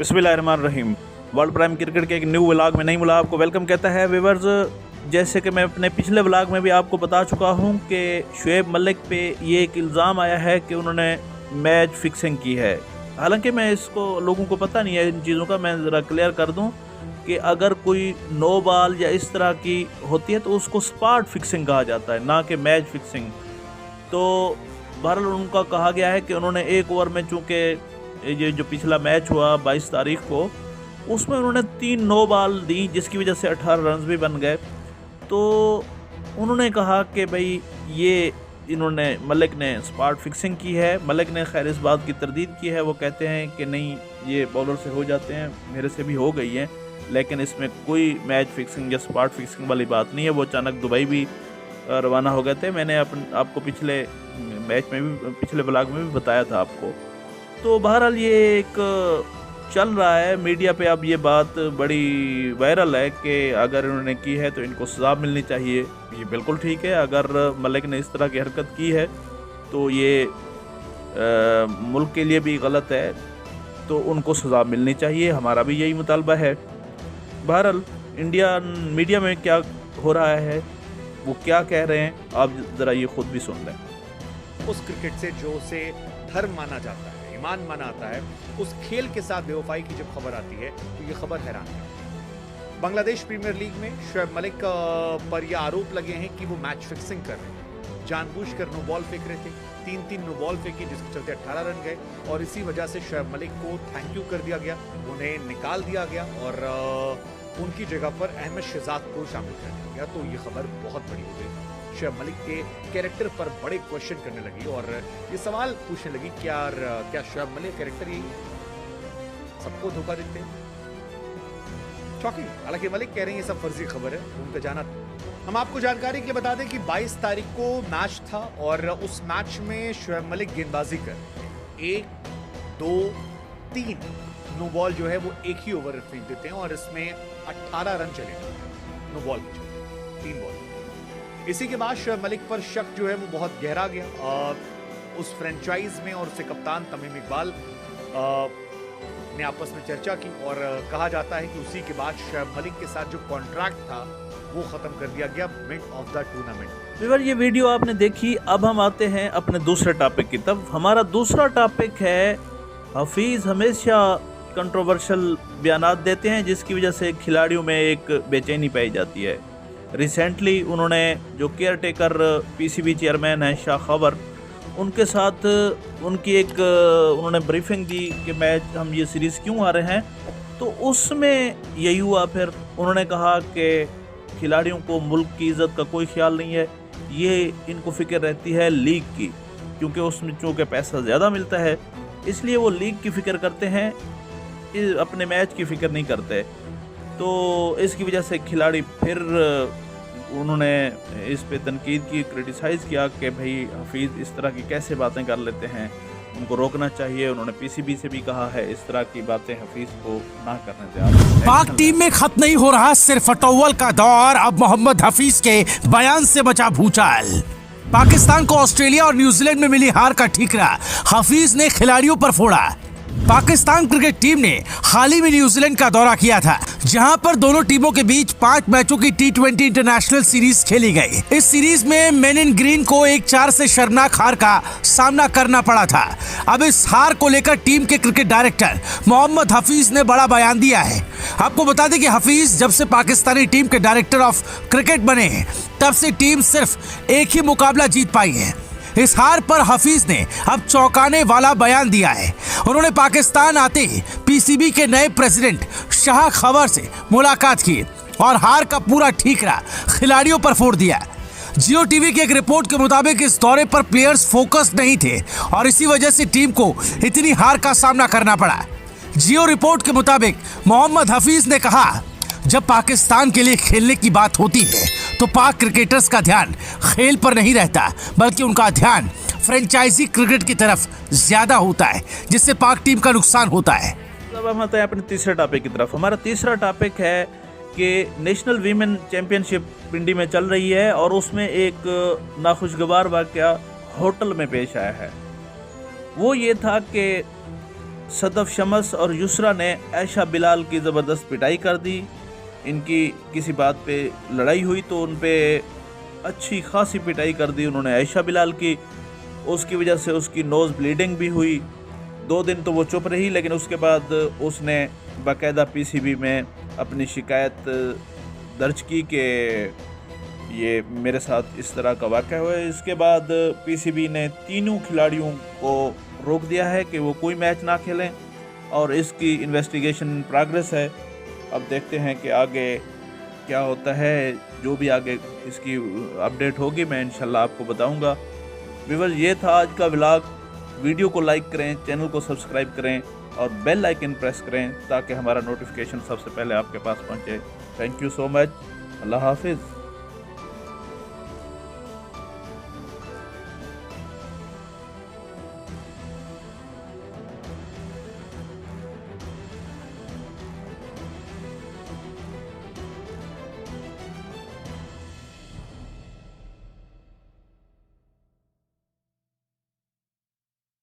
बिस्मिल्लाहिर्रहमानिर्रहीम। World prime cricket के एक न्यू व्लॉग में नई मुलाकात आपको वेलकम कहता है। व्यूअर्स, जैसे कि मैं अपने पिछले व्लॉग में भी आपको बता चुका हूं कि शुएब मलिक पे ये एक इल्ज़ाम आया है कि उन्होंने मैच फिक्सिंग की है। हालांकि मैं इसको लोगों को पता नहीं है इन चीज़ों का, मैं ज़रा क्लियर कर दूं कि अगर कोई नो बॉल या इस तरह की होती है तो उसको स्पॉट फिक्सिंग कहा जाता है, ना कि मैच फिक्सिंग। तो बहरहाल उनका कहा गया है कि उन्होंने एक ओवर में, चूँकि ये जो पिछला मैच हुआ 22 तारीख को, उसमें उन्होंने 3 नो बॉल दी जिसकी वजह से 18 रन भी बन गए। तो उन्होंने कहा कि भाई ये इन्होंने मलिक ने स्पॉट फिक्सिंग की है। मलिक ने खैर इस बात की तरदीद की है, वो कहते हैं कि नहीं, ये बॉलर से हो जाते हैं, मेरे से भी हो गई हैं, लेकिन इसमें कोई मैच फिक्सिंग या स्पॉट फिक्सिंग वाली बात नहीं है। वो अचानक दुबई भी रवाना हो गए थे। मैंने आपको पिछले मैच में भी, पिछले ब्लॉग में भी बताया था आपको। तो बहरहाल ये एक चल रहा है मीडिया पे, अब ये बात बड़ी वायरल है कि अगर इन्होंने की है तो इनको सज़ा मिलनी चाहिए। ये बिल्कुल ठीक है। अगर मलिक ने इस तरह की हरकत की है तो ये मुल्क के लिए भी गलत है, तो उनको सज़ा मिलनी चाहिए। हमारा भी यही मुतालबा है। बहरहाल इंडियन मीडिया में क्या हो रहा है, वो क्या कह रहे हैं, आप ज़रा ये खुद भी सुन लें। उस क्रिकेट से जो उसे धर्म माना जाता है, ईमान माना आता है, उस खेल के साथ बेवफाई की जब खबर आती है तो ये खबर हैरान है। बांग्लादेश प्रीमियर लीग में शुएब मलिक पर यह आरोप लगे हैं कि वो मैच फिक्सिंग कर रहे हैं, जानबूझकर नो बॉल फेंक रहे थे। 3 नो बॉल फेंकी जिसके चलते 18 रन गए और इसी वजह से शुएब मलिक को थैंक यू कर दिया गया, उन्हें निकाल दिया गया और उनकी जगह पर अहमद शहजाद को शामिल कर दिया गया। तो ये खबर बहुत बड़ी हो गई। शुएब मलिक के कैरेक्टर पर बड़े क्वेश्चन करने लगी और ये सवाल पूछने लगी क्या शुएब मलिक कैरेक्टर यही सबको धोखा देते हैं? शॉकिंग। हालांकि मलिक कह रहे हैं ये सब फर्जी खबर है, उनका जाना। हम आपको जानकारी के लिए बता दें कि 22 तारीख को मैच था और उस मैच में शुएब मलिक गेंदबाजी कर 1, 2, 3 नो बॉल जो है वो एक ही ओवर फेंक देते हैं और इसमें 18 रन चले नो बॉल के चलते, 3 बॉल। इसी के बाद शुएब मलिक पर शक जो है वो बहुत गहरा गया उस फ्रेंचाइज में और उसके कप्तान तमीम इकबाल ने आपस में चर्चा की और कहा जाता है कि उसी के बाद शुएब मलिक के साथ जो कॉन्ट्रैक्ट था वो खत्म कर दिया गया mid of the tournament. Viewer, ये वीडियो आपने देखी। अब हम आते हैं अपने दूसरे टॉपिक की तरफ। हमारा दूसरा टॉपिक है, हफीज़ हमेशा कंट्रोवर्शियल बयानात देते हैं जिसकी वजह से खिलाड़ियों में एक बेचैनी पाई जाती है। रिसेंटली उन्होंने जो केयर टेकर पीसीबी चेयरमैन हैं शाह खबर, उनके साथ उनकी एक उन्होंने ब्रीफिंग दी कि मैच हम ये सीरीज़ क्यों आ रहे हैं। तो उसमें यही हुआ। फिर उन्होंने कहा कि खिलाड़ियों को मुल्क की इज़्ज़त का कोई ख्याल नहीं है, ये इनको फ़िक्र रहती है लीग की, क्योंकि उसमें चूँकि पैसा ज़्यादा मिलता है इसलिए वो लीग की फ़िक्र करते हैं, अपने मैच की फ़िक्र नहीं करते। तो इसकी वजह से खिलाड़ी फिर उन्होंने इस पे तनकीद की, क्रिटिसाइज़ किया कि भाई हफीज़ इस तरह की कैसे बातें कर लेते हैं, उनको रोकना चाहिए। उन्होंने पीसीबी से भी कहा है इस तरह की बातें हफीज़ को ना करने दें। पाक टीम में खत्म नहीं हो रहा सिर्फ अटौवल का दौर, अब मोहम्मद हफीज के बयान से बचा भूचाल। पाकिस्तान को ऑस्ट्रेलिया और न्यूजीलैंड में मिली हार का ठीकरा हफीज ने खिलाड़ियों पर फोड़ा। पाकिस्तान क्रिकेट टीम ने हाल ही में न्यूजीलैंड का दौरा किया था, जहां पर दोनों टीमों के बीच 5 मैचों की T20 इंटरनेशनल सीरीज खेली गई। इस सीरीज में मेन इन ग्रीन को 1-4 से शर्मनाक हार का सामना करना पड़ा था। अब इस हार को लेकर टीम के क्रिकेट डायरेक्टर मोहम्मद हफीज ने बड़ा बयान दिया है। आपको बता दें कि हफीज जब से पाकिस्तानी टीम के डायरेक्टर ऑफ क्रिकेट बने हैं, तब से टीम सिर्फ एक ही मुकाबला जीत पाई है। इस हार पर हफीज ने अब चौंकाने वाला बयान दिया है। उन्होंने पाकिस्तान आते ही पीसीबी के नए प्रेसिडेंट शाह खबर से मुलाकात की और हार का पूरा ठीकरा खिलाड़ियों पर फोड़ दिया। जियो टीवी की एक रिपोर्ट के मुताबिक इस दौरे पर प्लेयर्स फोकस नहीं थे और इसी वजह से टीम को इतनी हार का सामना करना पड़ा। जियो रिपोर्ट के मुताबिक मोहम्मद हफीज ने कहा, जब पाकिस्तान के लिए खेलने की बात होती है तो पाक क्रिकेटर्स का ध्यान खेल पर नहीं रहता, बल्कि उनका ध्यान फ्रेंचाइजी क्रिकेट की तरफ ज्यादा होता है, जिससे पाक टीम का नुकसान होता है। अब हम आते हैं अपने तीसरे टॉपिक की तरफ। हमारा तीसरा टॉपिक है कि नेशनल वीमेन चैंपियनशिप इंडी में चल रही है और उसमें एक नाखुशगवार वाकया होटल में पेश आया है। वो ये था कि सदफ शमस और युसरा ने आयशा बिलाल की ज़बरदस्त पिटाई कर दी। इनकी किसी बात पे लड़ाई हुई तो उन पे अच्छी खासी पिटाई कर दी उन्होंने आयशा बिलाल की। उसकी वजह से उसकी नोज़ ब्लीडिंग भी हुई। 2 दिन तो वो चुप रही, लेकिन उसके बाद उसने बाकायदा पीसीबी में अपनी शिकायत दर्ज की कि ये मेरे साथ इस तरह का वाक़या हुआ है। इसके बाद पीसीबी ने तीनों खिलाड़ियों को रोक दिया है कि वो कोई मैच ना खेलें और इसकी इन्वेस्टिगेशन प्रोग्रेस है। अब देखते हैं कि आगे क्या होता है। जो भी आगे इसकी अपडेट होगी मैं इंशाल्लाह आपको बताऊंगा। व्यूअर्स, ये था आज का व्लॉग। वीडियो को लाइक करें, चैनल को सब्सक्राइब करें और बेल आइकन प्रेस करें ताकि हमारा नोटिफिकेशन सबसे पहले आपके पास पहुंचे। Thank you so much. अल्लाह हाफिज़।